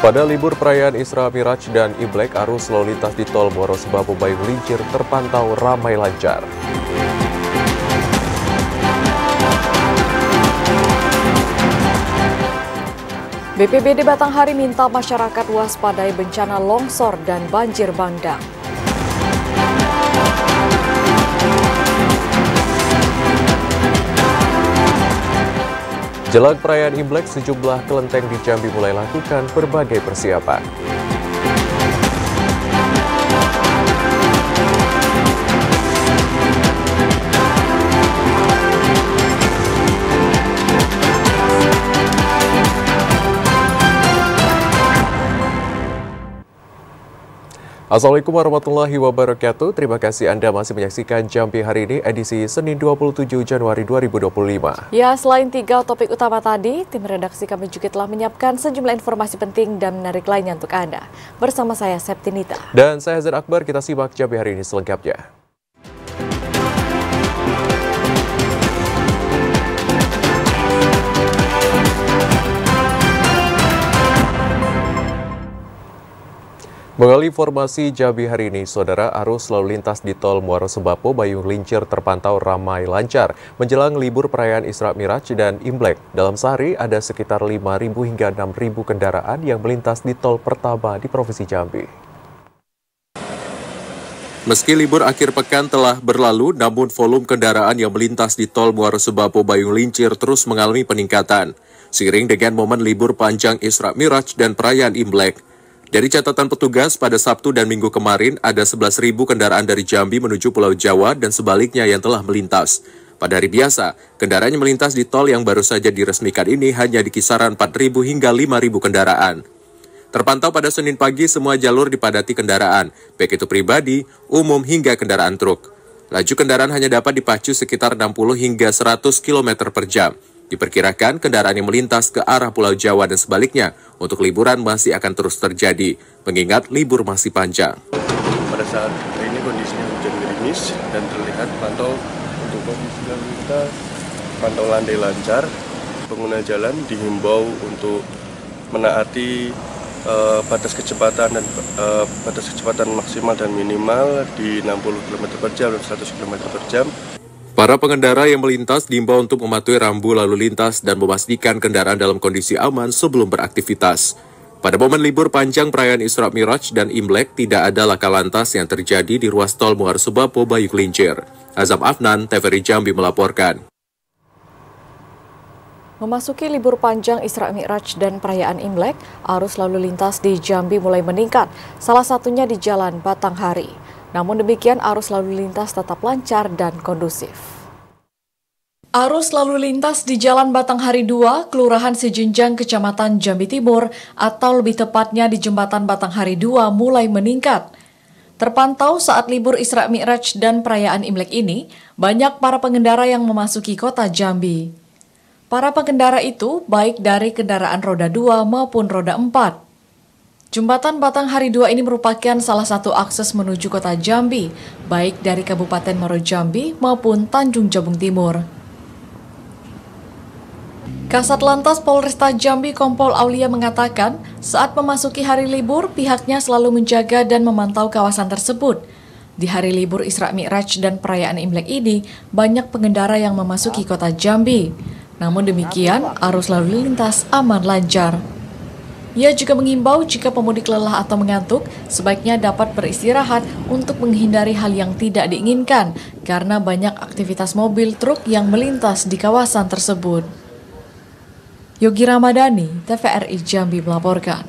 Pada libur perayaan Isra Miraj dan Imlek, arus lalu lintas di tol Muaro Sebapo Bayung Lincir terpantau ramai lancar. BPBD Batanghari minta masyarakat waspadai bencana longsor dan banjir bandang. Jelang perayaan Imlek, sejumlah kelenteng di Jambi mulai lakukan berbagai persiapan. Assalamualaikum warahmatullahi wabarakatuh. Terima kasih Anda masih menyaksikan Jambi hari ini, edisi Senin 27 Januari 2025. Ya, selain 3 topik utama tadi, tim redaksi kami juga telah menyiapkan sejumlah informasi penting dan menarik lainnya untuk Anda. Bersama saya, Septinita. Dan saya Zain Akbar, kita simak Jambi hari ini selengkapnya. Mengalih informasi Jambi hari ini, saudara, arus lalu lintas di tol Muaro Sebapo Bayung Lincir terpantau ramai lancar menjelang libur perayaan Isra Miraj dan Imlek. Dalam sehari ada sekitar 5.000 hingga 6.000 kendaraan yang melintas di tol pertama di Provinsi Jambi. Meski libur akhir pekan telah berlalu, namun volume kendaraan yang melintas di tol Muaro Sebapo Bayung Lincir terus mengalami peningkatan. Seiring dengan momen libur panjang Isra Miraj dan perayaan Imlek. Dari catatan petugas, pada Sabtu dan Minggu kemarin ada 11.000 kendaraan dari Jambi menuju Pulau Jawa dan sebaliknya yang telah melintas. Pada hari biasa, kendaraan yang melintas di tol yang baru saja diresmikan ini hanya di kisaran 4.000 hingga 5.000 kendaraan. Terpantau pada Senin pagi semua jalur dipadati kendaraan, baik itu pribadi, umum hingga kendaraan truk. Laju kendaraan hanya dapat dipacu sekitar 60 hingga 100 km per jam. Diperkirakan kendaraan yang melintas ke arah Pulau Jawa dan sebaliknya untuk liburan masih akan terus terjadi, mengingat libur masih panjang. Pada saat ini kondisinya hujan gerimis dan terlihat pantau untuk kondisi lalu lintas, pantau landai lancar. Pengguna jalan dihimbau untuk menaati batas kecepatan dan batas kecepatan maksimal dan minimal di 60 km per jam dan 100 km per jam. Para pengendara yang melintas diimbau untuk mematuhi rambu lalu lintas dan memastikan kendaraan dalam kondisi aman sebelum beraktivitas. Pada momen libur panjang perayaan Isra Miraj dan Imlek, tidak ada laka lantas yang terjadi di ruas tol Muaro Sebapo Bayung Lincir. Azam Afnan, TVRI Jambi melaporkan. Memasuki libur panjang Isra Miraj dan perayaan Imlek, arus lalu lintas di Jambi mulai meningkat, salah satunya di Jalan Batanghari. Namun demikian, arus lalu lintas tetap lancar dan kondusif. Arus lalu lintas di Jalan Batanghari 2, Kelurahan Sijinjang, Kecamatan Jambi Timur, atau lebih tepatnya di Jembatan Batanghari 2 mulai meningkat. Terpantau saat libur Isra Miraj dan perayaan Imlek ini, banyak para pengendara yang memasuki kota Jambi. Para pengendara itu baik dari kendaraan roda 2 maupun roda 4. Jembatan Batanghari 2 ini merupakan salah satu akses menuju kota Jambi, baik dari Kabupaten Muaro Jambi maupun Tanjung Jabung Timur. Kasat Lantas Polresta Jambi Kompol Aulia mengatakan, saat memasuki hari libur, pihaknya selalu menjaga dan memantau kawasan tersebut. Di hari libur Isra Miraj dan perayaan Imlek ini, banyak pengendara yang memasuki kota Jambi. Namun demikian, arus lalu lintas aman lancar. Ia juga mengimbau jika pemudik lelah atau mengantuk, sebaiknya dapat beristirahat untuk menghindari hal yang tidak diinginkan karena banyak aktivitas mobil truk yang melintas di kawasan tersebut. Yogi Ramadhani, TVRI Jambi melaporkan.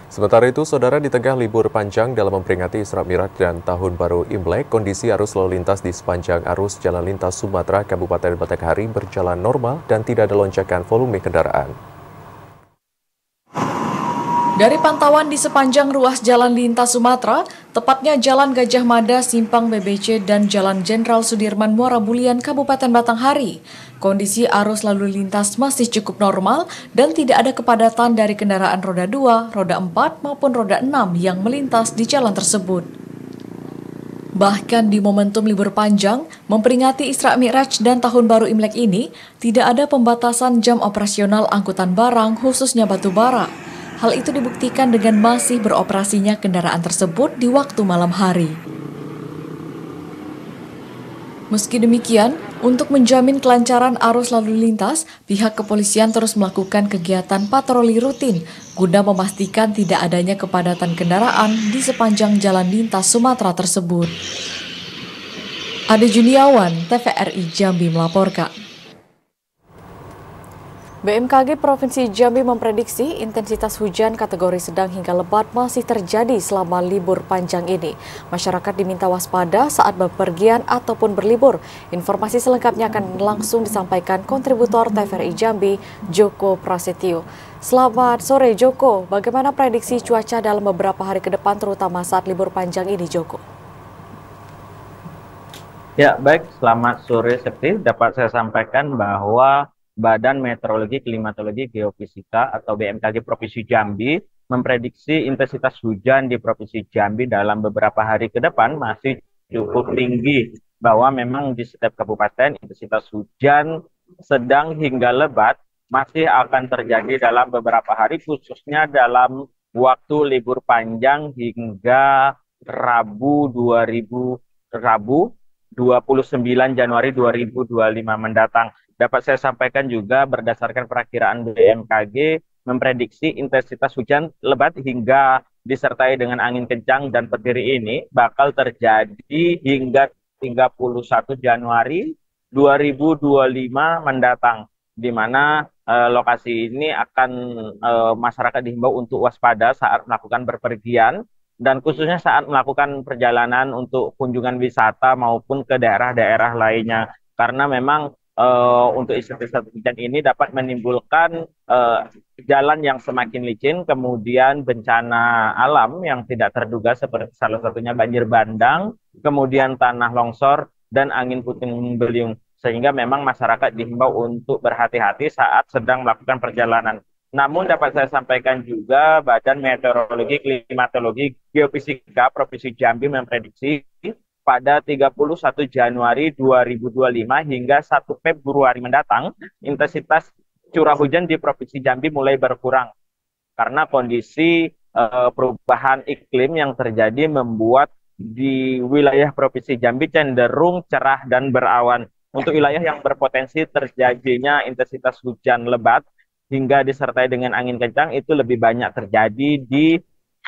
Sementara itu, saudara, di tengah libur panjang dalam memperingati Isra Miraj dan Tahun Baru Imlek, kondisi arus lalu lintas di sepanjang arus Jalan Lintas Sumatera Kabupaten Batanghari berjalan normal dan tidak ada lonjakan volume kendaraan. Dari pantauan di sepanjang ruas Jalan Lintas Sumatera, tepatnya Jalan Gajah Mada, Simpang BBC, dan Jalan Jenderal Sudirman Muara Bulian, Kabupaten Batanghari, kondisi arus lalu lintas masih cukup normal dan tidak ada kepadatan dari kendaraan roda 2, roda 4, maupun roda 6 yang melintas di jalan tersebut. Bahkan di momentum libur panjang, memperingati Isra Mi'raj dan Tahun Baru Imlek ini, tidak ada pembatasan jam operasional angkutan barang khususnya batu bara. Hal itu dibuktikan dengan masih beroperasinya kendaraan tersebut di waktu malam hari. Meski demikian, untuk menjamin kelancaran arus lalu lintas, pihak kepolisian terus melakukan kegiatan patroli rutin guna memastikan tidak adanya kepadatan kendaraan di sepanjang jalan lintas Sumatera tersebut. Ade Juniawan, TVRI Jambi melaporkan. BMKG Provinsi Jambi memprediksi intensitas hujan kategori sedang hingga lebat masih terjadi selama libur panjang ini. Masyarakat diminta waspada saat bepergian ataupun berlibur. Informasi selengkapnya akan langsung disampaikan kontributor TVRI Jambi, Joko Prasetyo. Selamat sore Joko, bagaimana prediksi cuaca dalam beberapa hari ke depan terutama saat libur panjang ini Joko? Ya baik, selamat sore Septi. Dapat saya sampaikan bahwa Badan Meteorologi, Klimatologi, Geofisika atau BMKG Provinsi Jambi memprediksi intensitas hujan di Provinsi Jambi dalam beberapa hari ke depan masih cukup tinggi, bahwa memang di setiap kabupaten intensitas hujan sedang hingga lebat masih akan terjadi dalam beberapa hari, khususnya dalam waktu libur panjang hingga Rabu 29 Januari 2025 mendatang. Dapat saya sampaikan juga berdasarkan perakiraan BMKG memprediksi intensitas hujan lebat hingga disertai dengan angin kencang dan petir ini bakal terjadi hingga 31 Januari 2025 mendatang, di mana lokasi ini akan masyarakat dihimbau untuk waspada saat melakukan bepergian dan khususnya saat melakukan perjalanan untuk kunjungan wisata maupun ke daerah-daerah lainnya, karena memang untuk intensitas hujan ini dapat menimbulkan jalan yang semakin licin, kemudian bencana alam yang tidak terduga seperti salah satunya banjir bandang, kemudian tanah longsor, dan angin puting beliung. Sehingga memang masyarakat dihimbau untuk berhati-hati saat sedang melakukan perjalanan. Namun dapat saya sampaikan juga Badan Meteorologi, Klimatologi, Geofisika Provinsi Jambi memprediksi pada 31 Januari 2025 hingga 1 Februari mendatang, intensitas curah hujan di Provinsi Jambi mulai berkurang. Karena kondisi perubahan iklim yang terjadi membuat di wilayah Provinsi Jambi cenderung cerah dan berawan. Untuk wilayah yang berpotensi terjadinya intensitas hujan lebat hingga disertai dengan angin kencang itu lebih banyak terjadi di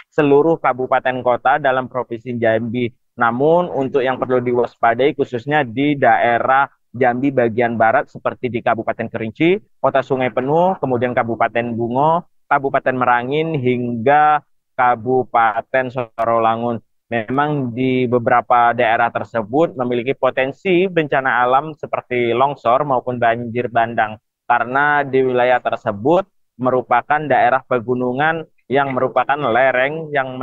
seluruh kabupaten kota dalam Provinsi Jambi. Namun untuk yang perlu diwaspadai khususnya di daerah Jambi bagian barat seperti di Kabupaten Kerinci, Kota Sungai Penuh, kemudian Kabupaten Bungo, Kabupaten Merangin hingga Kabupaten Sorolangun. Memang di beberapa daerah tersebut memiliki potensi bencana alam seperti longsor maupun banjir bandang, karena di wilayah tersebut merupakan daerah pegunungan yang merupakan lereng yang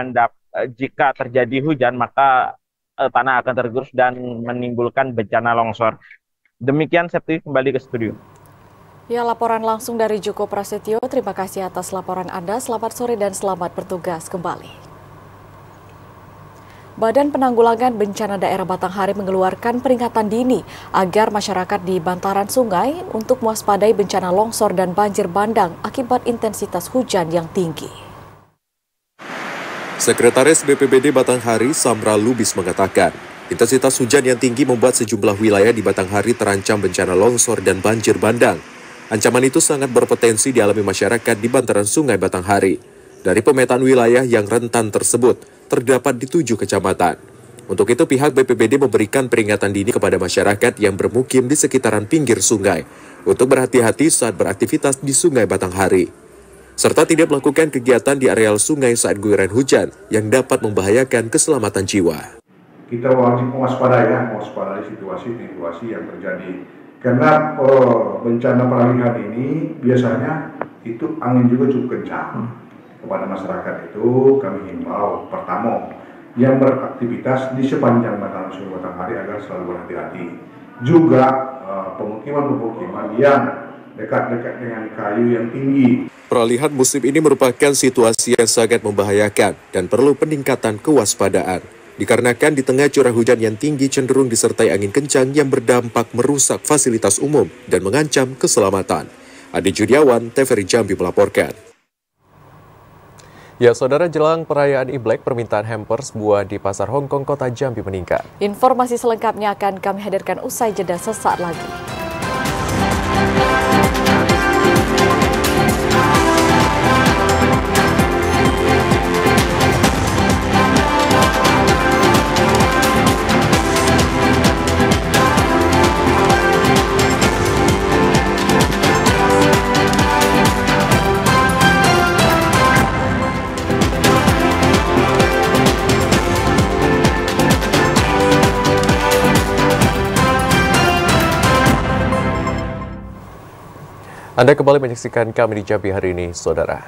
jika terjadi hujan maka tanah akan tergerus dan menimbulkan bencana longsor. Demikian Septi, kembali ke studio. Ya, laporan langsung dari Joko Prasetyo. Terima kasih atas laporan Anda. Selamat sore dan selamat bertugas kembali. Badan Penanggulangan Bencana Daerah Batanghari mengeluarkan peringatan dini agar masyarakat di bantaran sungai untuk mewaspadai bencana longsor dan banjir bandang akibat intensitas hujan yang tinggi. Sekretaris BPBD Batanghari, Samra Lubis mengatakan, intensitas hujan yang tinggi membuat sejumlah wilayah di Batanghari terancam bencana longsor dan banjir bandang. Ancaman itu sangat berpotensi dialami masyarakat di bantaran sungai Batanghari. Dari pemetaan wilayah yang rentan tersebut, terdapat di 7 kecamatan. Untuk itu pihak BPBD memberikan peringatan dini kepada masyarakat yang bermukim di sekitaran pinggir sungai untuk berhati-hati saat beraktivitas di sungai Batanghari, serta tidak melakukan kegiatan di areal sungai saat guyuran hujan yang dapat membahayakan keselamatan jiwa. Kita wajib mewaspadai situasi yang terjadi. Karena bencana peralihan ini biasanya itu angin juga cukup kencang. Kepada masyarakat itu kami himbau, pertama, yang beraktivitas di sepanjang bantaran sungai Batanghari agar selalu berhati-hati. Juga pemukiman-pemukiman yang dekat-dekat dengan kayu yang tinggi. Peralihan musim ini merupakan situasi yang sangat membahayakan dan perlu peningkatan kewaspadaan. dikarenakan di tengah curah hujan yang tinggi cenderung disertai angin kencang yang berdampak merusak fasilitas umum dan mengancam keselamatan. Adi Judiawan, TVRI Jambi melaporkan. Ya, saudara, jelang perayaan Imlek, permintaan hampers buah di Pasar Hongkong, Kota Jambi meningkat. Informasi selengkapnya akan kami hadirkan usai jeda sesaat lagi. Anda kembali menyaksikan kami di Jambi hari ini, saudara.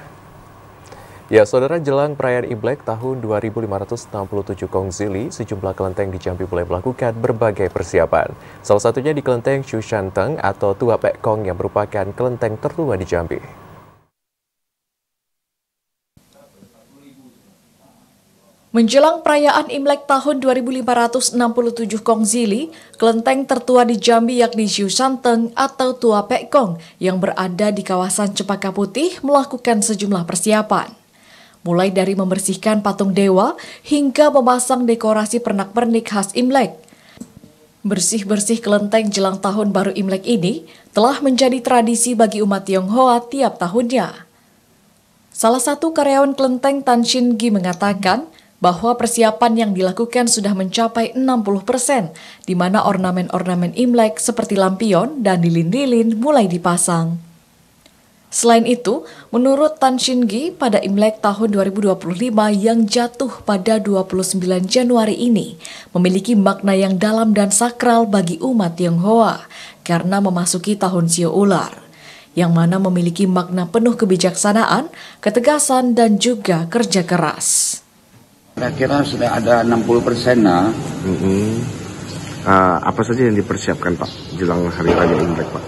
Ya, saudara, jelang perayaan Imlek tahun 2567 Kongzili, sejumlah kelenteng di Jambi mulai melakukan berbagai persiapan. Salah satunya di kelenteng Shu Shanteng atau Tua Pek Kong yang merupakan kelenteng tertua di Jambi. Menjelang perayaan Imlek tahun 2567 Kongzili, kelenteng tertua di Jambi yakni Shu Shanteng atau Tua Pek Kong yang berada di kawasan Cempaka Putih melakukan sejumlah persiapan. Mulai dari membersihkan patung dewa hingga memasang dekorasi pernak-pernik khas Imlek. Bersih-bersih kelenteng jelang tahun baru Imlek ini telah menjadi tradisi bagi umat Tionghoa tiap tahunnya. Salah satu karyawan kelenteng Tan Shin Gi mengatakan bahwa persiapan yang dilakukan sudah mencapai 60%, di mana ornamen-ornamen Imlek seperti lampion dan lilin-lilin mulai dipasang. Selain itu, menurut Tan Shin Gi, pada Imlek tahun 2025 yang jatuh pada 29 Januari ini, memiliki makna yang dalam dan sakral bagi umat Tionghoa, karena memasuki tahun Sio Ular, yang mana memiliki makna penuh kebijaksanaan, ketegasan, dan juga kerja keras. Kira-kira sudah ada 60% nah. Apa saja yang dipersiapkan Pak jelang hari raya Imlek Pak?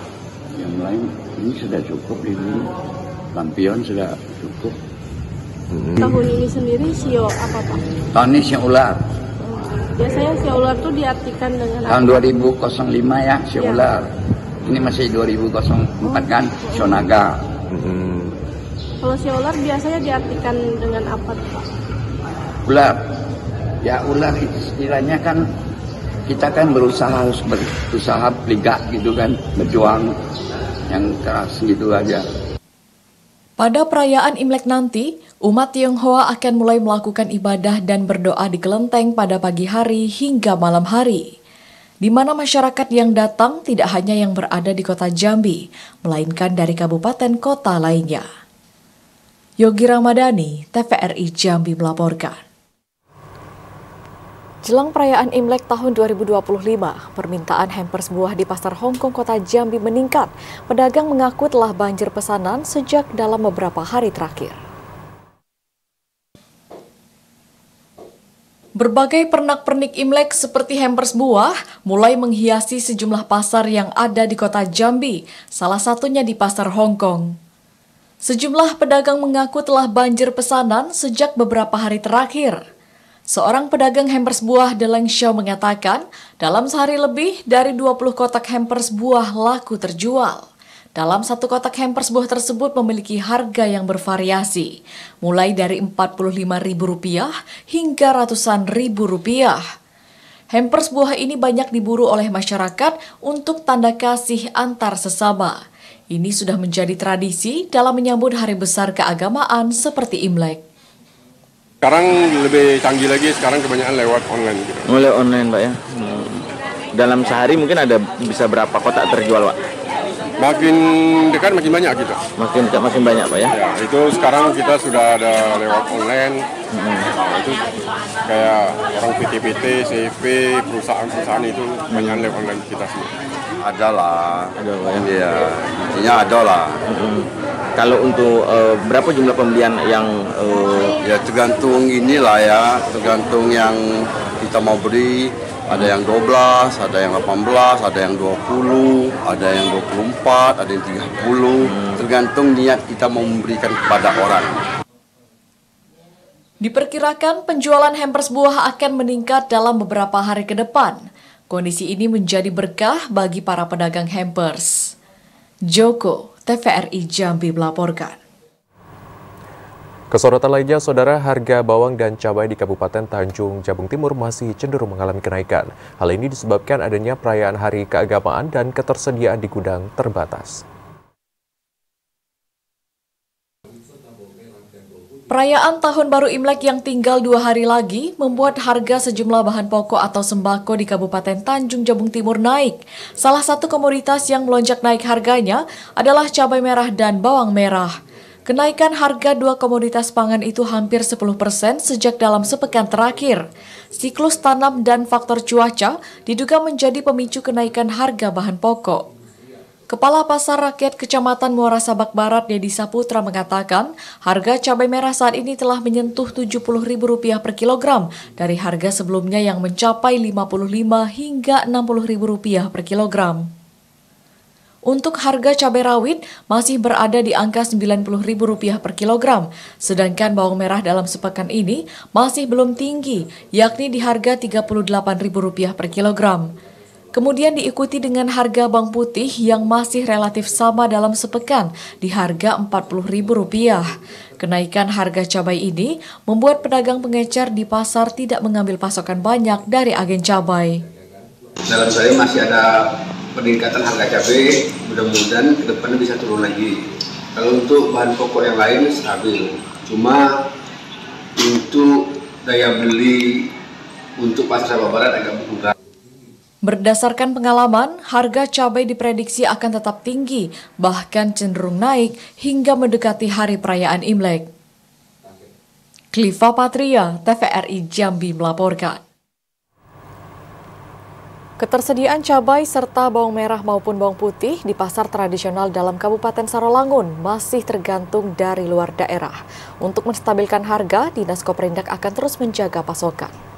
Yang lain ini sudah cukup, ini lampion sudah cukup. Tahun ini sendiri sio apa Pak? Tahun ini sio ular. Biasanya sio ular itu diartikan dengan tahun 2005 ya sio ular. Ini masih 2004 kan sio naga. Kalau sio ular biasanya diartikan dengan apa Pak? Ular, ya ular istilahnya kan kita kan harus berusaha liga gitu kan, berjuang yang keras gitu aja. Pada perayaan Imlek nanti, umat Tionghoa akan mulai melakukan ibadah dan berdoa di kelenteng pada pagi hari hingga malam hari, di mana masyarakat yang datang tidak hanya yang berada di kota Jambi, melainkan dari kabupaten kota lainnya. Yogi Ramadhani, TVRI Jambi melaporkan. Jelang perayaan Imlek tahun 2025, permintaan hampers buah di Pasar Hongkong Kota Jambi meningkat. Pedagang mengaku telah banjir pesanan sejak dalam beberapa hari terakhir. Berbagai pernak-pernik Imlek seperti hampers buah mulai menghiasi sejumlah pasar yang ada di Kota Jambi, salah satunya di Pasar Hongkong. Sejumlah pedagang mengaku telah banjir pesanan sejak beberapa hari terakhir. Seorang pedagang hampers buah The Leng Show mengatakan, dalam sehari lebih dari 20 kotak hampers buah laku terjual. Dalam satu kotak hampers buah tersebut memiliki harga yang bervariasi, mulai dari Rp45.000 hingga ratusan ribu rupiah. Hampers buah ini banyak diburu oleh masyarakat untuk tanda kasih antar sesama. Ini sudah menjadi tradisi dalam menyambut hari besar keagamaan seperti Imlek. Sekarang lebih canggih lagi, sekarang kebanyakan lewat online gitu. Mulai online Pak ya. Dalam sehari mungkin ada bisa berapa kotak terjual Pak? Makin dekat makin banyak gitu. Makin dekat makin banyak Pak ya? Ya, itu sekarang kita sudah ada lewat online. Nah, itu kayak orang PT-PT, CV, perusahaan-perusahaan itu banyak lewat online kita semua. Ada lah. Ada Pak ya? Iya, intinya ada lah. Kalau untuk berapa jumlah pembelian yang ya tergantung inilah ya, tergantung yang kita mau beri. Ada yang 12, ada yang 18, ada yang 20, ada yang 24, ada yang 30. Tergantung niat kita mau memberikan kepada orang. Diperkirakan penjualan hampers buah akan meningkat dalam beberapa hari ke depan. Kondisi ini menjadi berkah bagi para pedagang hampers. Joko, TVRI Jambi melaporkan. Kesorotan lainnya, saudara, harga bawang dan cabai di Kabupaten Tanjung Jabung Timur masih cenderung mengalami kenaikan. Hal ini disebabkan adanya perayaan hari keagamaan dan ketersediaan di gudang terbatas. Perayaan Tahun Baru Imlek yang tinggal 2 hari lagi membuat harga sejumlah bahan pokok atau sembako di Kabupaten Tanjung Jabung Timur naik. Salah satu komoditas yang melonjak naik harganya adalah cabai merah dan bawang merah. Kenaikan harga dua komoditas pangan itu hampir 10% sejak dalam sepekan terakhir. Siklus tanam dan faktor cuaca diduga menjadi pemicu kenaikan harga bahan pokok. Kepala Pasar Rakyat Kecamatan Muara Sabak Barat, Dedi Saputra, mengatakan harga cabai merah saat ini telah menyentuh Rp70.000 per kilogram dari harga sebelumnya yang mencapai Rp55 hingga Rp60.000 per kilogram. Untuk harga cabai rawit masih berada di angka Rp90.000 per kilogram, sedangkan bawang merah dalam sepekan ini masih belum tinggi, yakni di harga Rp38.000 per kilogram. Kemudian diikuti dengan harga bawang putih yang masih relatif sama dalam sepekan di harga Rp40.000. Kenaikan harga cabai ini membuat pedagang pengecer di pasar tidak mengambil pasokan banyak dari agen cabai. Dalam saya masih ada peningkatan harga cabai, mudah-mudahan ke depannya bisa turun lagi. Kalau untuk bahan pokok yang lain stabil, cuma untuk daya beli untuk pasar Sabak Barat agak berkurang. Berdasarkan pengalaman, harga cabai diprediksi akan tetap tinggi, bahkan cenderung naik hingga mendekati hari perayaan Imlek. Kliva Patria, TVRI Jambi melaporkan. Ketersediaan cabai serta bawang merah maupun bawang putih di pasar tradisional dalam Kabupaten Sarolangun masih tergantung dari luar daerah. Untuk menstabilkan harga, Dinas Koperindak akan terus menjaga pasokan.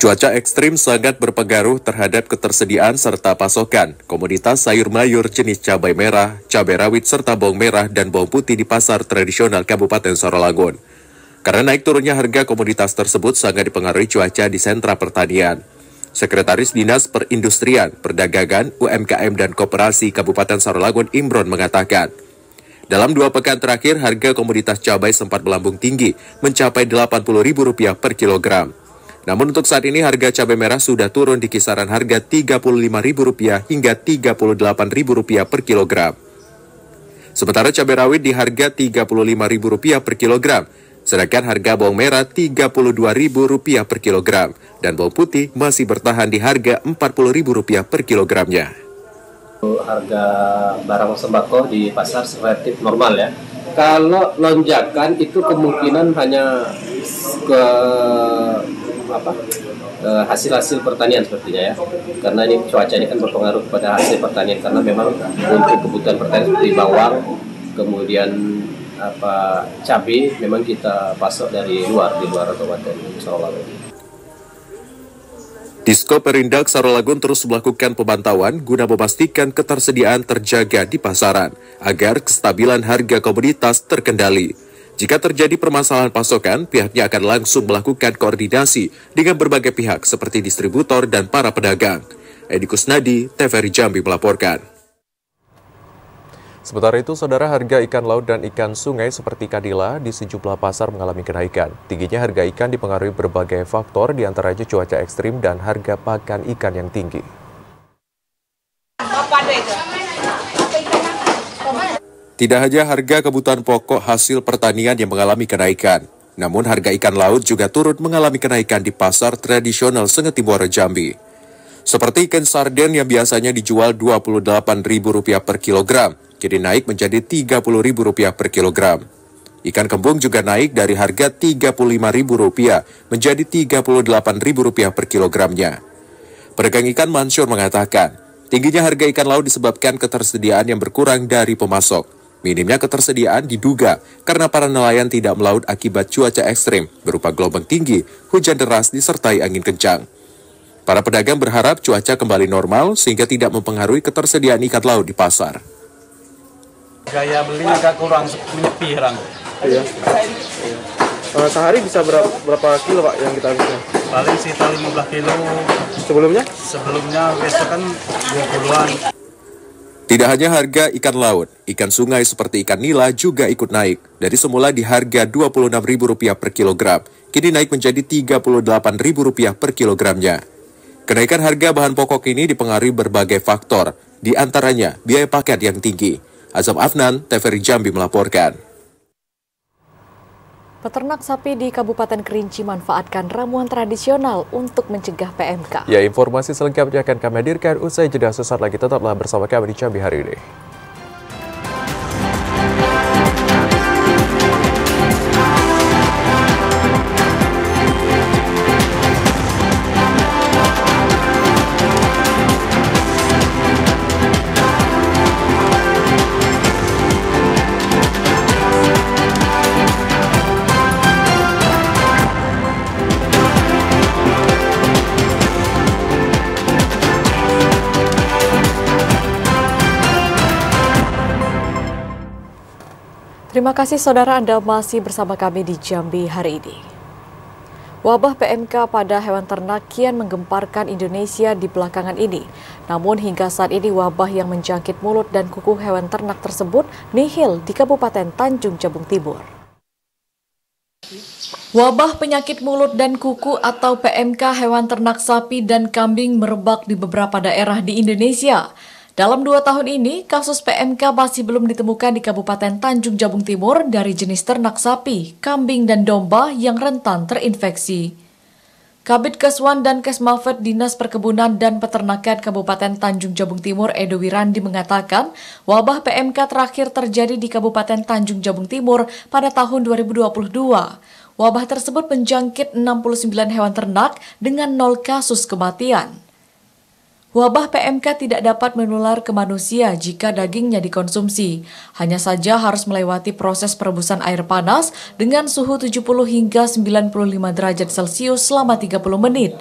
Cuaca ekstrim sangat berpengaruh terhadap ketersediaan serta pasokan komoditas sayur mayur jenis cabai merah, cabai rawit serta bawang merah dan bawang putih di pasar tradisional Kabupaten Sarolangun. Karena naik turunnya harga komoditas tersebut sangat dipengaruhi cuaca di sentra pertanian. Sekretaris Dinas Perindustrian, Perdagangan, UMKM dan Koperasi Kabupaten Sarolangun Imron mengatakan, dalam 2 pekan terakhir harga komoditas cabai sempat melambung tinggi mencapai Rp80.000 per kilogram. Namun untuk saat ini harga cabai merah sudah turun di kisaran harga Rp35.000 hingga Rp38.000 per kilogram. Sementara cabai rawit di harga Rp35.000 per kilogram, sedangkan harga bawang merah Rp32.000 per kilogram, dan bawang putih masih bertahan di harga Rp40.000 per kilogramnya. Harga barang sembako di pasar relatif normal ya. Kalau lonjakan itu kemungkinan hanya ke hasil-hasil pertanian sepertinya ya, karena ini cuaca ini kan berpengaruh pada hasil pertanian, karena memang untuk kebutuhan pertanian seperti bawang, kemudian cabai memang kita pasok di luar Kabupaten Sarolangun. Disko Perindak Sarolangun terus melakukan pemantauan guna memastikan ketersediaan terjaga di pasaran agar kestabilan harga komoditas terkendali. Jika terjadi permasalahan pasokan, pihaknya akan langsung melakukan koordinasi dengan berbagai pihak seperti distributor dan para pedagang. Edi Kusnadi, TVRI Jambi melaporkan. Sementara itu, saudara, harga ikan laut dan ikan sungai seperti kadila di sejumlah pasar mengalami kenaikan. Tingginya harga ikan dipengaruhi berbagai faktor, diantaranya cuaca ekstrim dan harga pakan ikan yang tinggi. Tidak hanya harga kebutuhan pokok hasil pertanian yang mengalami kenaikan, namun harga ikan laut juga turut mengalami kenaikan di pasar tradisional Sengeti Muara Jambi. Seperti ikan sarden yang biasanya dijual Rp28.000 per kilogram, kini naik menjadi Rp30.000 per kilogram. Ikan kembung juga naik dari harga Rp35.000 menjadi Rp38.000 per kilogramnya. Pedagang ikan Mansur mengatakan, tingginya harga ikan laut disebabkan ketersediaan yang berkurang dari pemasok. Minimnya ketersediaan diduga karena para nelayan tidak melaut akibat cuaca ekstrim berupa gelombang tinggi, hujan deras disertai angin kencang. Para pedagang berharap cuaca kembali normal sehingga tidak mempengaruhi ketersediaan ikan laut di pasar. Gaya beli agak kurang menyepi orang. Iya. Sehari bisa berapa kilo Pak yang kita habiskan? Paling sekitar 15 kilo. Sebelumnya? Sebelumnya biasa kan 20-an. Tidak hanya harga ikan laut, ikan sungai seperti ikan nila juga ikut naik. Dari semula di harga Rp26.000 per kilogram, kini naik menjadi Rp38.000 per kilogramnya. Kenaikan harga bahan pokok ini dipengaruhi berbagai faktor, di antaranya biaya paket yang tinggi. Azam Afnan, TVRI Jambi melaporkan. Peternak sapi di Kabupaten Kerinci manfaatkan ramuan tradisional untuk mencegah PMK. Ya, informasi selengkapnya akan kami hadirkan usai jeda. Sesaat lagi tetaplah bersama kami di Jambi hari ini. Terima kasih saudara, Anda masih bersama kami di Jambi hari ini. Wabah PMK pada hewan ternak kian menggemparkan Indonesia di belakangan ini. Namun hingga saat ini wabah yang menjangkit mulut dan kuku hewan ternak tersebut nihil di Kabupaten Tanjung Jabung Timur. Wabah penyakit mulut dan kuku atau PMK hewan ternak sapi dan kambing merebak di beberapa daerah di Indonesia. Dalam 2 tahun ini, kasus PMK masih belum ditemukan di Kabupaten Tanjung Jabung Timur dari jenis ternak sapi, kambing, dan domba yang rentan terinfeksi. Kabid Keswan dan Kesmafet Dinas Perkebunan dan Peternakan Kabupaten Tanjung Jabung Timur Edo Wirandi mengatakan wabah PMK terakhir terjadi di Kabupaten Tanjung Jabung Timur pada tahun 2022. Wabah tersebut menjangkit 69 hewan ternak dengan 0 kasus kematian. Wabah PMK tidak dapat menular ke manusia jika dagingnya dikonsumsi. Hanya saja harus melewati proses perebusan air panas dengan suhu 70 hingga 95 derajat Celcius selama 30 menit.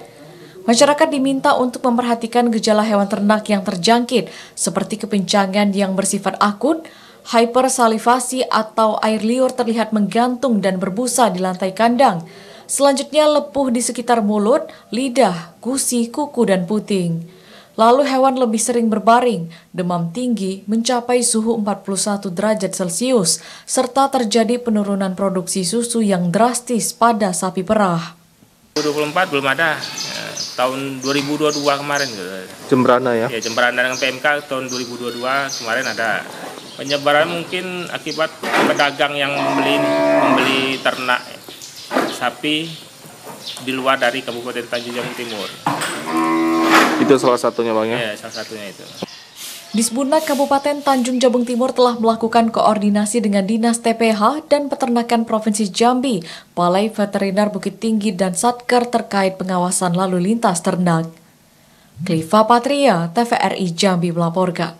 Masyarakat diminta untuk memperhatikan gejala hewan ternak yang terjangkit, seperti kepencangan yang bersifat akut, hypersalivasi atau air liur terlihat menggantung dan berbusa di lantai kandang. Selanjutnya lepuh di sekitar mulut, lidah, gusi, kuku, dan puting. Lalu hewan lebih sering berbaring, demam tinggi mencapai suhu 41 derajat Celcius, serta terjadi penurunan produksi susu yang drastis pada sapi perah. 2024 belum ada, tahun 2022 kemarin. Jembrana ya? Ya, Jembrana dengan PMK tahun 2022 kemarin ada. Penyebaran mungkin akibat pedagang yang membeli ternak sapi di luar dari Kabupaten Tanjung Jabung Timur. Itu salah satunya Bang ya? Ya, salah satunya itu. Disbunag Kabupaten Tanjung Jabung Timur telah melakukan koordinasi dengan Dinas TPH dan Peternakan Provinsi Jambi, Balai Veteriner Bukit Tinggi dan Satker terkait pengawasan lalu lintas ternak. Kliva Patria, TVRI Jambi melaporkan.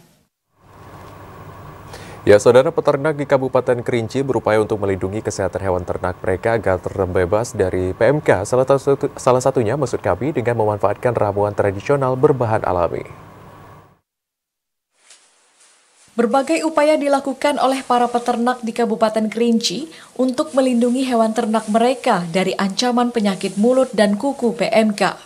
Ya, saudara, peternak di Kabupaten Kerinci berupaya untuk melindungi kesehatan hewan ternak mereka agar terbebas dari PMK. Salah satunya maksud kami dengan memanfaatkan ramuan tradisional berbahan alami. Berbagai upaya dilakukan oleh para peternak di Kabupaten Kerinci untuk melindungi hewan ternak mereka dari ancaman penyakit mulut dan kuku PMK.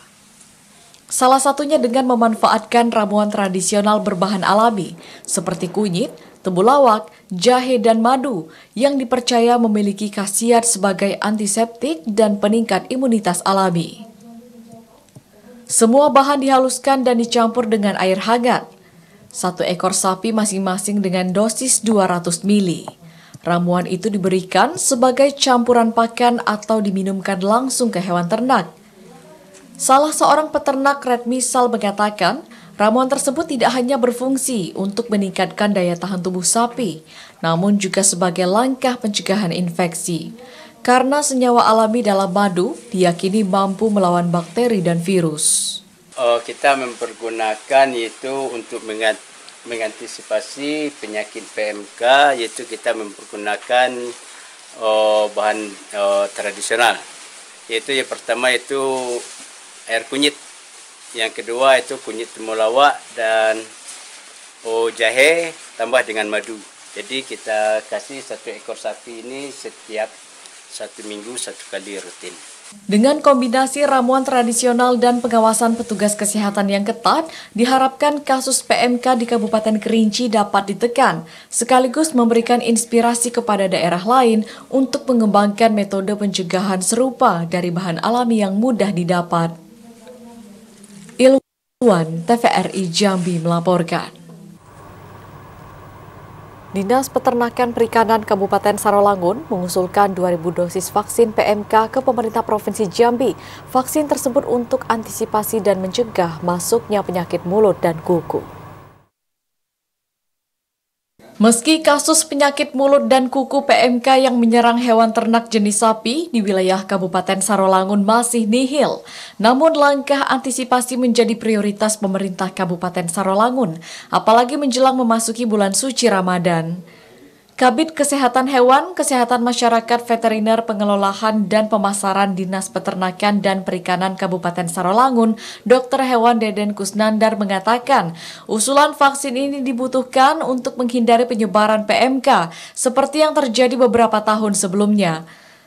Salah satunya dengan memanfaatkan ramuan tradisional berbahan alami seperti kunyit, temulawak, jahe, dan madu yang dipercaya memiliki khasiat sebagai antiseptik dan peningkat imunitas alami. Semua bahan dihaluskan dan dicampur dengan air hangat. 1 ekor sapi masing-masing dengan dosis 200 ml. Ramuan itu diberikan sebagai campuran pakan atau diminumkan langsung ke hewan ternak. Salah seorang peternak Red Misal mengatakan, ramuan tersebut tidak hanya berfungsi untuk meningkatkan daya tahan tubuh sapi, namun juga sebagai langkah pencegahan infeksi. Karena senyawa alami dalam madu diyakini mampu melawan bakteri dan virus. Kita mempergunakan itu untuk mengantisipasi penyakit PMK, yaitu kita mempergunakan bahan tradisional. Yaitu yang pertama itu air kunyit. Yang kedua itu kunyit temulawak dan jahe tambah dengan madu. Jadi kita kasih 1 ekor sapi ini setiap 1 minggu 1 kali rutin. Dengan kombinasi ramuan tradisional dan pengawasan petugas kesehatan yang ketat, diharapkan kasus PMK di Kabupaten Kerinci dapat ditekan, sekaligus memberikan inspirasi kepada daerah lain untuk mengembangkan metode pencegahan serupa dari bahan alami yang mudah didapat. Ilmuwan TVRI Jambi melaporkan. Dinas Peternakan Perikanan Kabupaten Sarolangun mengusulkan 2.000 dosis vaksin PMK ke pemerintah Provinsi Jambi. Vaksin tersebut untuk antisipasi dan mencegah masuknya penyakit mulut dan kuku. Meski kasus penyakit mulut dan kuku PMK yang menyerang hewan ternak jenis sapi di wilayah Kabupaten Sarolangun masih nihil, namun langkah antisipasi menjadi prioritas pemerintah Kabupaten Sarolangun, apalagi menjelang memasuki bulan suci Ramadan. Kabid Kesehatan Hewan, Kesehatan Masyarakat Veteriner Pengelolaan dan Pemasaran Dinas Peternakan dan Perikanan Kabupaten Sarolangun, Dr. Hewan Deden Kusnandar mengatakan, usulan vaksin ini dibutuhkan untuk menghindari penyebaran PMK, seperti yang terjadi beberapa tahun sebelumnya.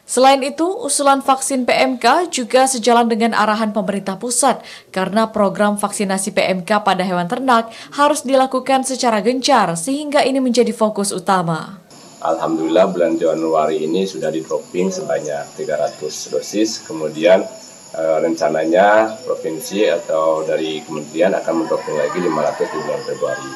Selain itu, usulan vaksin PMK juga sejalan dengan arahan pemerintah pusat, karena program vaksinasi PMK pada hewan ternak harus dilakukan secara gencar, sehingga ini menjadi fokus utama. Alhamdulillah bulan Januari ini sudah di-dropping sebanyak 300 dosis, kemudian rencananya provinsi atau dari kementerian akan mendropping lagi 500 di bulan Februari.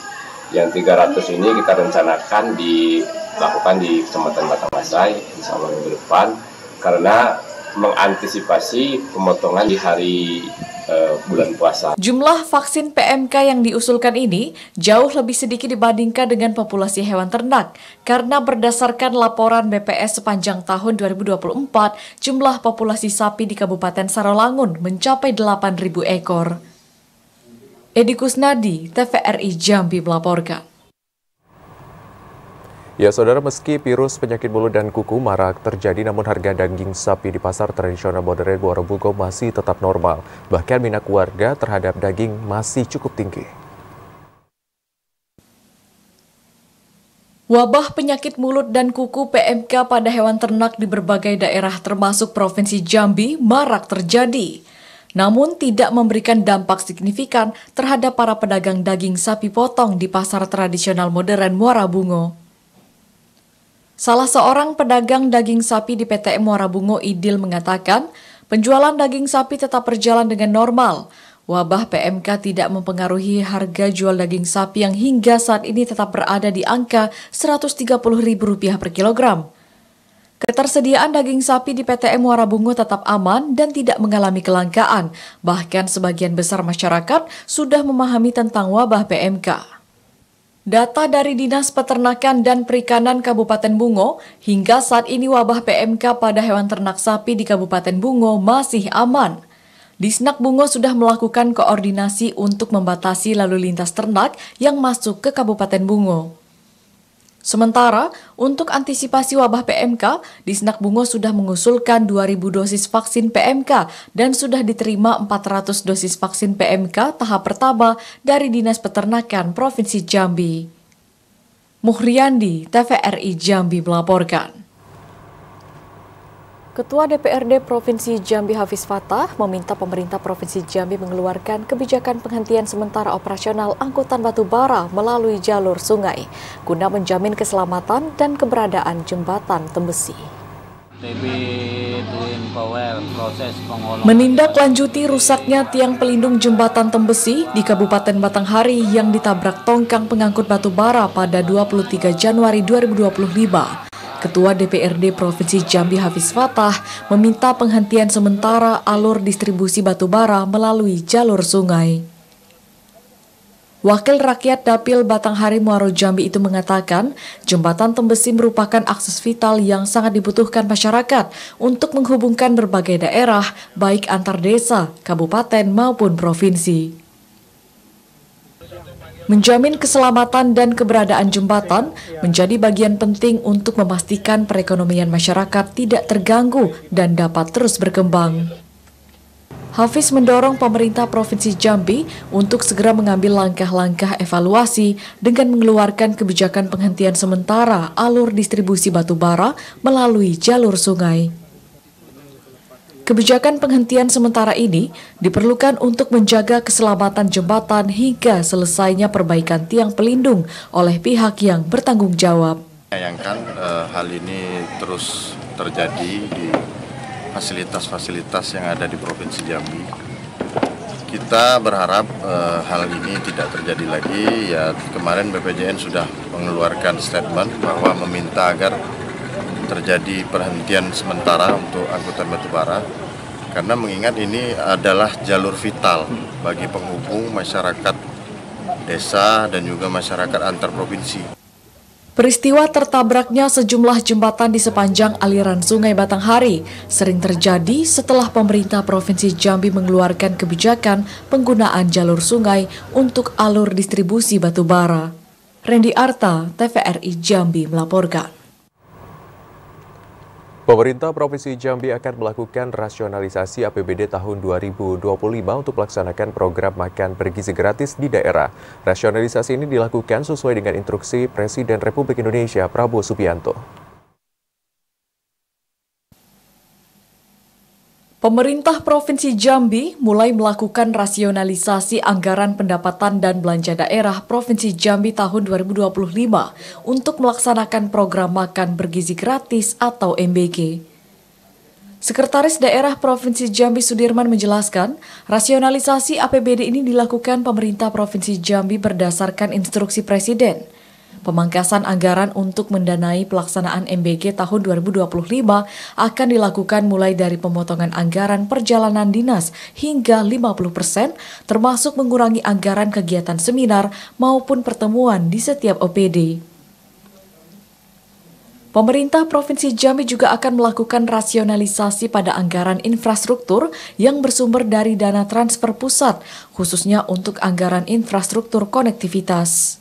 Yang 300 ini kita rencanakan dilakukan di Kecamatan Batangasai, insya Allah minggu depan, karena mengantisipasi pemotongan di hari bulan puasa. Jumlah vaksin PMK yang diusulkan ini jauh lebih sedikit dibandingkan dengan populasi hewan ternak, karena berdasarkan laporan BPS sepanjang tahun 2024, jumlah populasi sapi di Kabupaten Sarolangun mencapai 8.000 ekor. Edi Kusnadi, TVRI Jambi melaporkan. Ya, saudara, meski virus penyakit mulut dan kuku marak terjadi, namun harga daging sapi di pasar tradisional modern Muara Bungo masih tetap normal. Bahkan minat warga terhadap daging masih cukup tinggi. Wabah penyakit mulut dan kuku PMK pada hewan ternak di berbagai daerah termasuk Provinsi Jambi marak terjadi. Namun tidak memberikan dampak signifikan terhadap para pedagang daging sapi potong di pasar tradisional modern Muara Bungo. Salah seorang pedagang daging sapi di PTM Muara Bungo, Idil, mengatakan penjualan daging sapi tetap berjalan dengan normal. Wabah PMK tidak mempengaruhi harga jual daging sapi yang hingga saat ini tetap berada di angka Rp130.000 per kilogram. Ketersediaan daging sapi di PTM Muara Bungo tetap aman dan tidak mengalami kelangkaan. Bahkan sebagian besar masyarakat sudah memahami tentang wabah PMK. Data dari Dinas Peternakan dan Perikanan Kabupaten Bungo, hingga saat ini wabah PMK pada hewan ternak sapi di Kabupaten Bungo masih aman. Disnak Bungo sudah melakukan koordinasi untuk membatasi lalu lintas ternak yang masuk ke Kabupaten Bungo. Sementara, untuk antisipasi wabah PMK, Disnak Bungo sudah mengusulkan 2.000 dosis vaksin PMK dan sudah diterima 400 dosis vaksin PMK tahap pertama dari Dinas Peternakan Provinsi Jambi. Muhriandi, TVRI Jambi melaporkan. Ketua DPRD Provinsi Jambi Hafiz Fatah meminta pemerintah Provinsi Jambi mengeluarkan kebijakan penghentian sementara operasional angkutan batu bara melalui jalur sungai guna menjamin keselamatan dan keberadaan jembatan Tembesi. Menindaklanjuti rusaknya tiang pelindung jembatan Tembesi di Kabupaten Batanghari yang ditabrak tongkang pengangkut batu bara pada 23 Januari 2025. Ketua DPRD Provinsi Jambi Hafiz Fatah meminta penghentian sementara alur distribusi batu bara melalui jalur sungai. Wakil Rakyat Dapil Batanghari Muaro Jambi itu mengatakan, jembatan Tembesi merupakan akses vital yang sangat dibutuhkan masyarakat untuk menghubungkan berbagai daerah, baik antar desa, kabupaten maupun provinsi. Menjamin keselamatan dan keberadaan jembatan menjadi bagian penting untuk memastikan perekonomian masyarakat tidak terganggu dan dapat terus berkembang. Hafiz mendorong pemerintah Provinsi Jambi untuk segera mengambil langkah-langkah evaluasi dengan mengeluarkan kebijakan penghentian sementara alur distribusi batubara melalui jalur sungai. Kebijakan penghentian sementara ini diperlukan untuk menjaga keselamatan jembatan hingga selesainya perbaikan tiang pelindung oleh pihak yang bertanggung jawab. Menyayangkan hal ini terus terjadi di fasilitas-fasilitas yang ada di Provinsi Jambi. Kita berharap hal ini tidak terjadi lagi. Ya, kemarin BPJN sudah mengeluarkan statement bahwa meminta agar terjadi perhentian sementara untuk angkutan batubara, karena mengingat ini adalah jalur vital bagi penghubung masyarakat desa dan juga masyarakat antar provinsi. Peristiwa tertabraknya sejumlah jembatan di sepanjang aliran Sungai Batanghari sering terjadi setelah pemerintah Provinsi Jambi mengeluarkan kebijakan penggunaan jalur sungai untuk alur distribusi batubara. Randy Arta, TVRI Jambi melaporkan. Pemerintah Provinsi Jambi akan melakukan rasionalisasi APBD tahun 2025 untuk melaksanakan program makan bergizi gratis di daerah. Rasionalisasi ini dilakukan sesuai dengan instruksi Presiden Republik Indonesia Prabowo Subianto. Pemerintah Provinsi Jambi mulai melakukan rasionalisasi anggaran pendapatan dan belanja daerah Provinsi Jambi tahun 2025 untuk melaksanakan program makan bergizi gratis atau MBG. Sekretaris Daerah Provinsi Jambi Sudirman menjelaskan, rasionalisasi APBD ini dilakukan pemerintah Provinsi Jambi berdasarkan instruksi Presiden. Pemangkasan anggaran untuk mendanai pelaksanaan MBG tahun 2025 akan dilakukan mulai dari pemotongan anggaran perjalanan dinas hingga 50%, termasuk mengurangi anggaran kegiatan seminar maupun pertemuan di setiap OPD. Pemerintah Provinsi Jambi juga akan melakukan rasionalisasi pada anggaran infrastruktur yang bersumber dari dana transfer pusat, khususnya untuk anggaran infrastruktur konektivitas.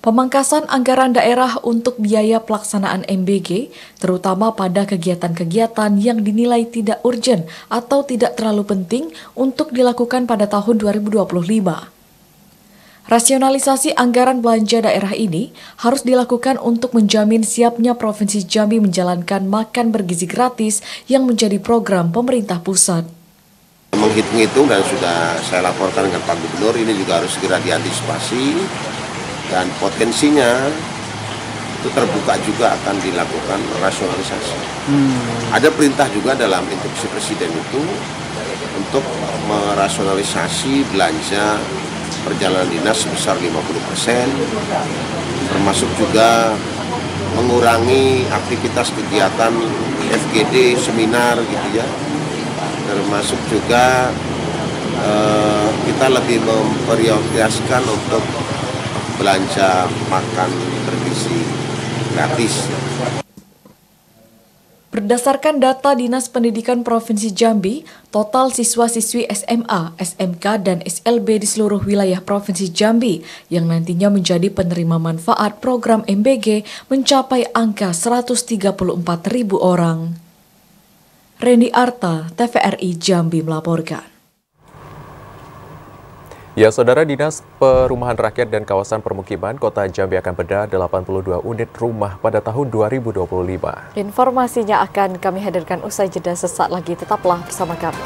Pemangkasan anggaran daerah untuk biaya pelaksanaan MBG, terutama pada kegiatan-kegiatan yang dinilai tidak urgen atau tidak terlalu penting untuk dilakukan pada tahun 2025. Rasionalisasi anggaran belanja daerah ini harus dilakukan untuk menjamin siapnya Provinsi Jambi menjalankan makan bergizi gratis yang menjadi program pemerintah pusat. Menghitung-hitung dan sudah saya laporkan dengan Pak Gubernur, ini juga harus segera diantisipasi. Dan potensinya itu terbuka juga akan dilakukan rasionalisasi. Ada perintah juga dalam instruksi Presiden itu untuk merasionalisasi belanja perjalanan dinas sebesar 50%, termasuk juga mengurangi aktivitas kegiatan FGD, seminar gitu ya, termasuk juga kita lebih memprioritaskan untuk belanja makan bergizi gratis. Berdasarkan data Dinas Pendidikan Provinsi Jambi, total siswa-siswi SMA, SMK, dan SLB di seluruh wilayah Provinsi Jambi yang nantinya menjadi penerima manfaat program MBG mencapai angka 134.000 orang. Randy Arta, TVRI Jambi melaporkan. Ya, Saudara, Dinas Perumahan Rakyat dan Kawasan Permukiman Kota Jambi akan bedah 82 unit rumah pada tahun 2025. Informasinya akan kami hadirkan usai jeda sesaat lagi. Tetaplah bersama kami.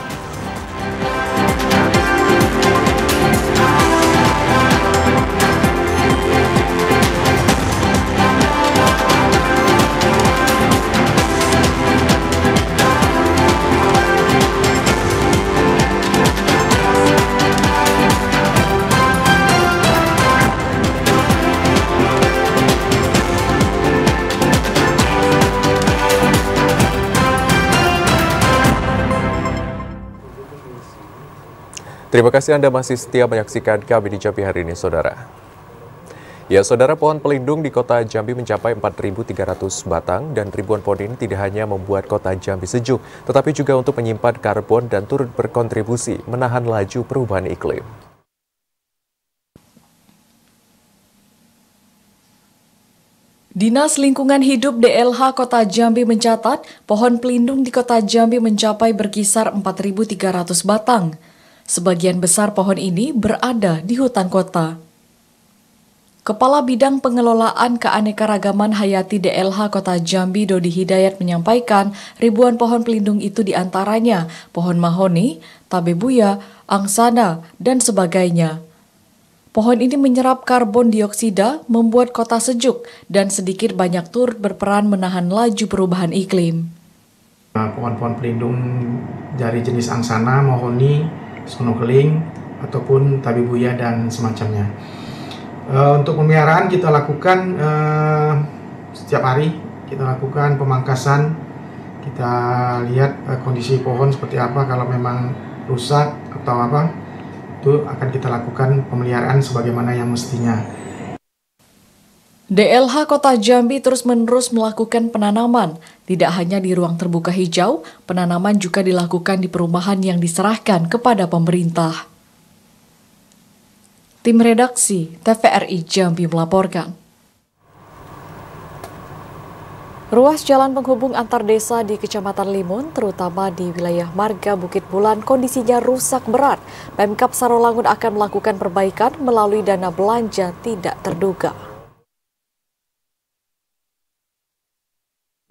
Terima kasih Anda masih setia menyaksikan kami di Jambi hari ini, Saudara. Ya, Saudara, pohon pelindung di Kota Jambi mencapai 4.300 batang dan ribuan pohon ini tidak hanya membuat Kota Jambi sejuk, tetapi juga untuk menyimpan karbon dan turut berkontribusi menahan laju perubahan iklim. Dinas Lingkungan Hidup DLH Kota Jambi mencatat pohon pelindung di Kota Jambi mencapai berkisar 4.300 batang. Sebagian besar pohon ini berada di hutan kota. Kepala Bidang Pengelolaan Keanekaragaman Hayati DLH Kota Jambi Dodi Hidayat menyampaikan ribuan pohon pelindung itu diantaranya pohon mahoni, tabebuya, angsana, dan sebagainya. Pohon ini menyerap karbon dioksida, membuat kota sejuk, dan sedikit banyak turut berperan menahan laju perubahan iklim. Pohon-pohon pelindung dari jenis angsana, mahoni, sonokeling, ataupun tabebuya dan semacamnya. Untuk pemeliharaan kita lakukan setiap hari, kita lakukan pemangkasan, kita lihat kondisi pohon seperti apa, kalau memang rusak atau apa, itu akan kita lakukan pemeliharaan sebagaimana yang mestinya. DLH Kota Jambi terus-menerus melakukan penanaman. Tidak hanya di ruang terbuka hijau, penanaman juga dilakukan di perumahan yang diserahkan kepada pemerintah. Tim redaksi TVRI Jambi melaporkan. Ruas jalan penghubung antar desa di Kecamatan Limun, terutama di wilayah Marga Bukit Bulan, kondisinya rusak berat. Pemkab Sarolangun akan melakukan perbaikan melalui dana belanja tidak terduga.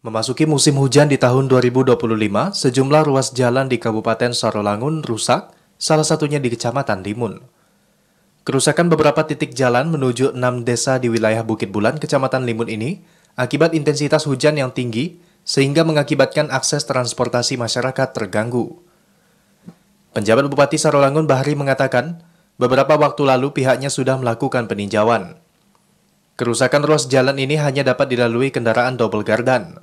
Memasuki musim hujan di tahun 2025, sejumlah ruas jalan di Kabupaten Sarolangun rusak, salah satunya di Kecamatan Limun. Kerusakan beberapa titik jalan menuju 6 desa di wilayah Bukit Bulan, Kecamatan Limun ini akibat intensitas hujan yang tinggi, sehingga mengakibatkan akses transportasi masyarakat terganggu. Penjabat Bupati Sarolangun Bahri mengatakan, beberapa waktu lalu pihaknya sudah melakukan peninjauan. Kerusakan ruas jalan ini hanya dapat dilalui kendaraan double gardan.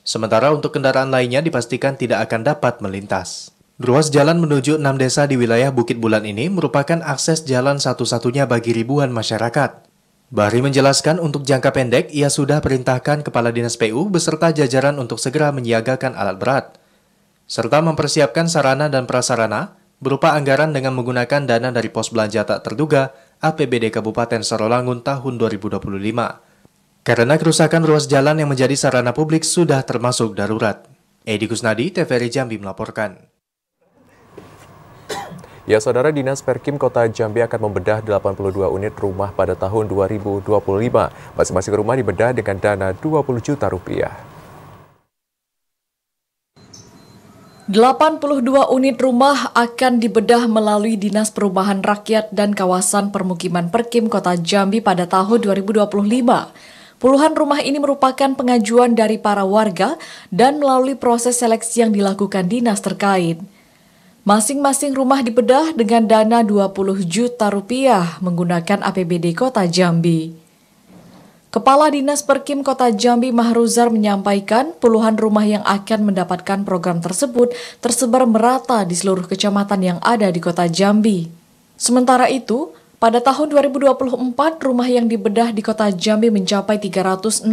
Sementara untuk kendaraan lainnya dipastikan tidak akan dapat melintas. Ruas jalan menuju 6 desa di wilayah Bukit Bulan ini merupakan akses jalan satu-satunya bagi ribuan masyarakat. Bahri menjelaskan untuk jangka pendek, ia sudah perintahkan Kepala Dinas PU beserta jajaran untuk segera menyiagakan alat berat, serta mempersiapkan sarana dan prasarana berupa anggaran dengan menggunakan dana dari pos belanja tak terduga APBD Kabupaten Sarolangun tahun 2025. Karena kerusakan ruas jalan yang menjadi sarana publik sudah termasuk darurat. Edi Kusnadi, TVRI Jambi melaporkan. Ya, Saudara, Dinas Perkim Kota Jambi akan membedah 82 unit rumah pada tahun 2025. Masing-masing rumah dibedah dengan dana 20 juta rupiah. 82 unit rumah akan dibedah melalui Dinas Perumahan Rakyat dan Kawasan Permukiman Perkim Kota Jambi pada tahun 2025. Puluhan rumah ini merupakan pengajuan dari para warga dan melalui proses seleksi yang dilakukan dinas terkait. Masing-masing rumah dibedah dengan dana 20 juta rupiah menggunakan APBD Kota Jambi. Kepala Dinas Perkim Kota Jambi Mahruzar menyampaikan puluhan rumah yang akan mendapatkan program tersebut tersebar merata di seluruh kecamatan yang ada di Kota Jambi. Sementara itu, pada tahun 2024 rumah yang dibedah di Kota Jambi mencapai 364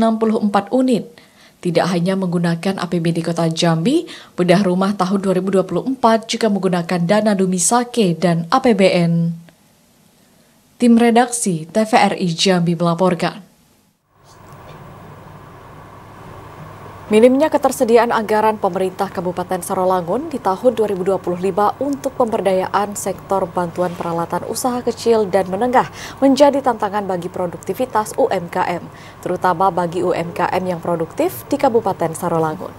unit. Tidak hanya menggunakan APBD Kota Jambi, bedah rumah tahun 2024 juga menggunakan dana Dumisake dan APBN. Tim redaksi TVRI Jambi melaporkan. Minimnya ketersediaan anggaran pemerintah Kabupaten Sarolangun di tahun 2025 untuk pemberdayaan sektor bantuan peralatan usaha kecil dan menengah menjadi tantangan bagi produktivitas UMKM, terutama bagi UMKM yang produktif di Kabupaten Sarolangun.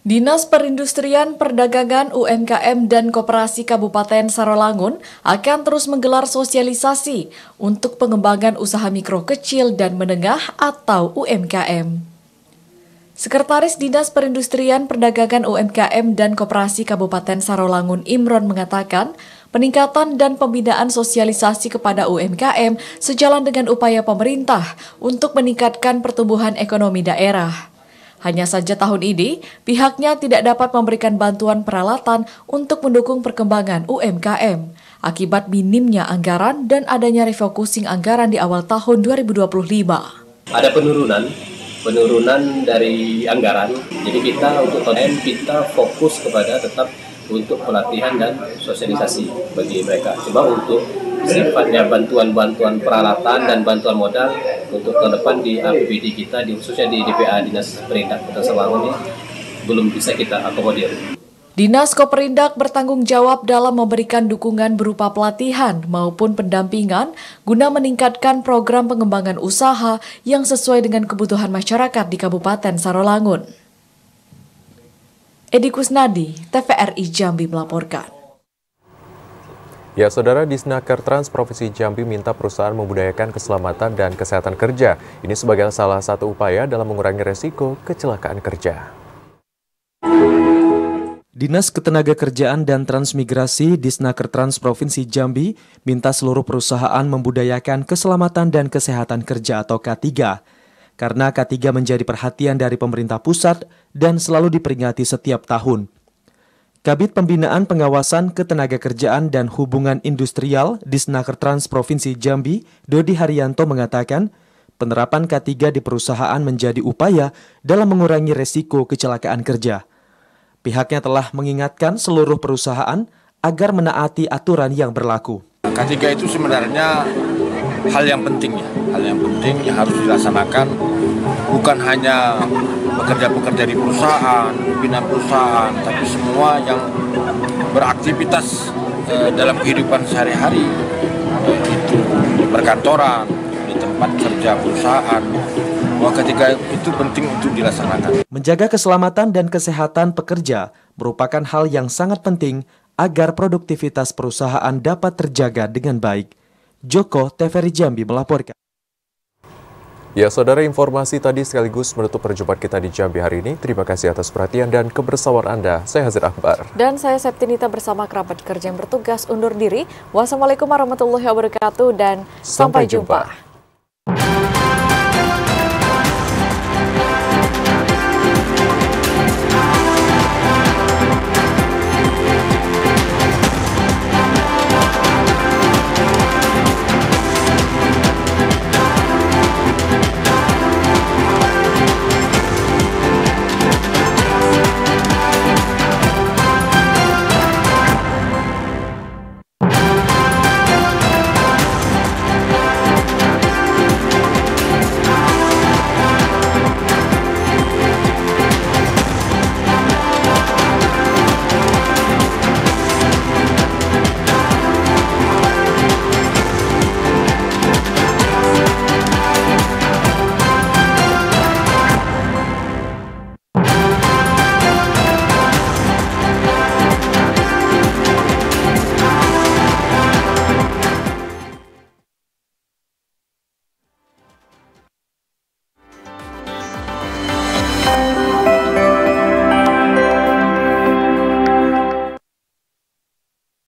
Dinas Perindustrian, Perdagangan, UMKM, dan Koperasi Kabupaten Sarolangun akan terus menggelar sosialisasi untuk pengembangan usaha mikro kecil dan menengah atau UMKM. Sekretaris Dinas Perindustrian, Perdagangan, UMKM, dan Koperasi Kabupaten Sarolangun Imron mengatakan, peningkatan dan pembinaan sosialisasi kepada UMKM sejalan dengan upaya pemerintah untuk meningkatkan pertumbuhan ekonomi daerah. Hanya saja tahun ini, pihaknya tidak dapat memberikan bantuan peralatan untuk mendukung perkembangan UMKM akibat minimnya anggaran dan adanya refocusing anggaran di awal tahun 2025. Ada penurunan dari anggaran. Jadi kita untuk tahun kita fokus kepada tetap untuk pelatihan dan sosialisasi bagi mereka. Cuma untuk sifatnya bantuan-bantuan peralatan dan bantuan modal untuk tahun depan di APBD kita, khususnya di DPA Dinas Perindak Kota Sawangun ini belum bisa kita akomodir. Dinas Koperindak bertanggung jawab dalam memberikan dukungan berupa pelatihan maupun pendampingan guna meningkatkan program pengembangan usaha yang sesuai dengan kebutuhan masyarakat di Kabupaten Sarolangun. Edi Kusnadi, TVRI Jambi melaporkan. Ya, Saudara, Disnaker Trans Provinsi Jambi minta perusahaan membudayakan keselamatan dan kesehatan kerja. Ini sebagai salah satu upaya dalam mengurangi resiko kecelakaan kerja. Dinas Ketenagakerjaan dan Transmigrasi Disnaker Trans Provinsi Jambi minta seluruh perusahaan membudayakan keselamatan dan kesehatan kerja atau K3. Karena K3 menjadi perhatian dari pemerintah pusat dan selalu diperingati setiap tahun. Kabid Pembinaan Pengawasan Ketenagakerjaan dan Hubungan Industrial Disnaker Trans Provinsi Jambi, Dodi Haryanto mengatakan, penerapan K3 di perusahaan menjadi upaya dalam mengurangi resiko kecelakaan kerja. Pihaknya telah mengingatkan seluruh perusahaan agar menaati aturan yang berlaku. K3 itu sebenarnya hal yang penting yang harus dilaksanakan, bukan hanya pekerja-pekerja di perusahaan, pimpinan perusahaan, tapi semua yang beraktivitas dalam kehidupan sehari-hari, itu di perkantoran, di tempat kerja perusahaan. Ketika itu penting untuk dilaksanakan. Menjaga keselamatan dan kesehatan pekerja merupakan hal yang sangat penting agar produktivitas perusahaan dapat terjaga dengan baik. Joko, TVRI Jambi melaporkan. Ya, Saudara, informasi tadi sekaligus menutup perjumpaan kita di Jambi hari ini. Terima kasih atas perhatian dan kebersamaan Anda. Saya Hazir Akbar. Dan saya Septinita bersama kerabat kerja yang bertugas undur diri. Wassalamualaikum warahmatullahi wabarakatuh dan sampai jumpa.